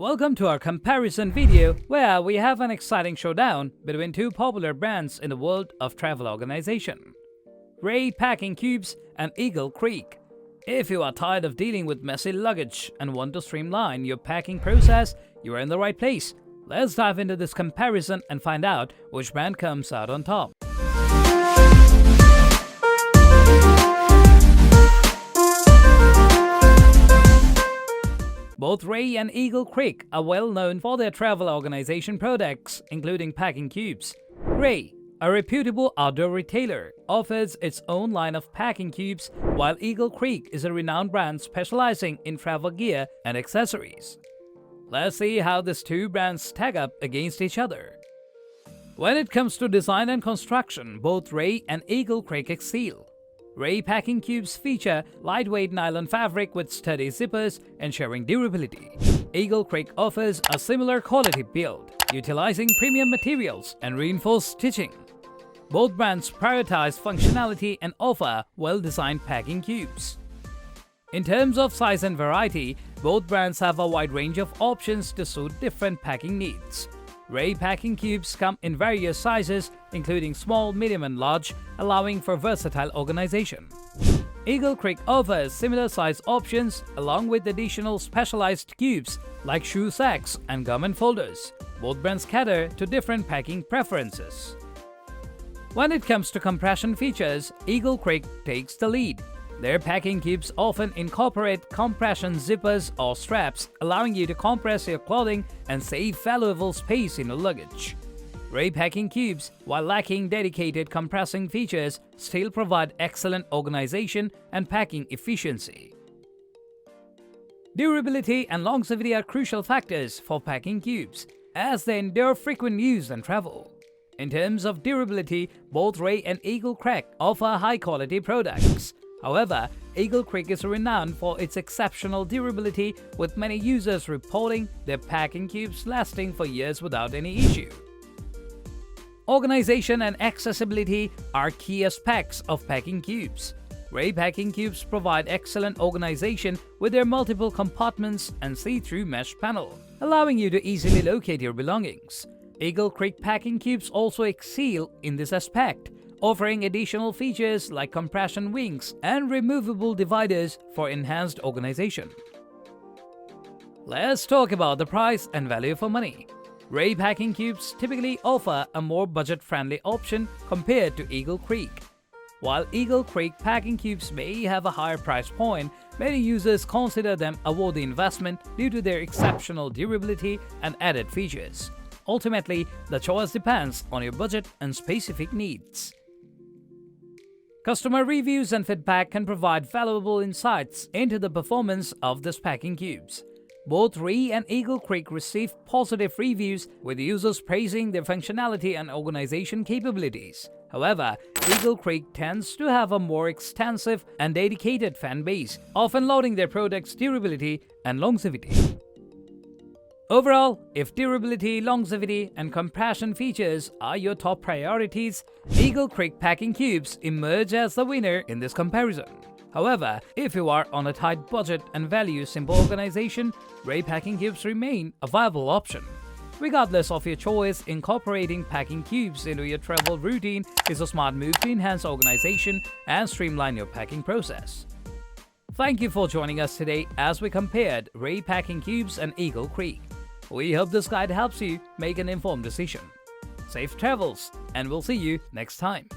Welcome to our comparison video where we have an exciting showdown between two popular brands in the world of travel organization, REI Packing Cubes and Eagle Creek. If you are tired of dealing with messy luggage and want to streamline your packing process, you are in the right place. Let's dive into this comparison and find out which brand comes out on top. Both REI and Eagle Creek are well known for their travel organization products, including packing cubes. REI, a reputable outdoor retailer, offers its own line of packing cubes, while Eagle Creek is a renowned brand specializing in travel gear and accessories. Let's see how these two brands stack up against each other. When it comes to design and construction, both REI and Eagle Creek excel. REI packing cubes feature lightweight nylon fabric with sturdy zippers, ensuring durability. Eagle Creek offers a similar quality build, utilizing premium materials and reinforced stitching. Both brands prioritize functionality and offer well-designed packing cubes. In terms of size and variety, both brands have a wide range of options to suit different packing needs. REI packing cubes come in various sizes, including small, medium, and large, allowing for versatile organization. Eagle Creek offers similar size options along with additional specialized cubes like shoe sacks and garment folders. Both brands cater to different packing preferences. When it comes to compression features, Eagle Creek takes the lead. Their packing cubes often incorporate compression zippers or straps, allowing you to compress your clothing and save valuable space in your luggage. REI packing cubes, while lacking dedicated compressing features, still provide excellent organization and packing efficiency. Durability and longevity are crucial factors for packing cubes, as they endure frequent use and travel. In terms of durability, both REI and Eagle Creek offer high-quality products. However, Eagle Creek is renowned for its exceptional durability, with many users reporting their packing cubes lasting for years without any issue. Organization and accessibility are key aspects of packing cubes. REI packing cubes provide excellent organization with their multiple compartments and see-through mesh panel, allowing you to easily locate your belongings. Eagle Creek packing cubes also excel in this aspect, offering additional features like compression wings and removable dividers for enhanced organization. Let's talk about the price and value for money. REI packing cubes typically offer a more budget-friendly option compared to Eagle Creek. While Eagle Creek packing cubes may have a higher price point, many users consider them a worthy investment due to their exceptional durability and added features. Ultimately, the choice depends on your budget and specific needs. Customer reviews and feedback can provide valuable insights into the performance of these packing cubes. Both REI and Eagle Creek receive positive reviews, with users praising their functionality and organization capabilities. However, Eagle Creek tends to have a more extensive and dedicated fan base, often lauding their product's durability and longevity. Overall, if durability, longevity, and compression features are your top priorities, Eagle Creek packing cubes emerge as the winner in this comparison. However, if you are on a tight budget and value simple organization, REI packing cubes remain a viable option. Regardless of your choice, incorporating packing cubes into your travel routine is a smart move to enhance organization and streamline your packing process. Thank you for joining us today as we compared REI packing cubes and Eagle Creek. We hope this guide helps you make an informed decision. Safe travels, and we'll see you next time.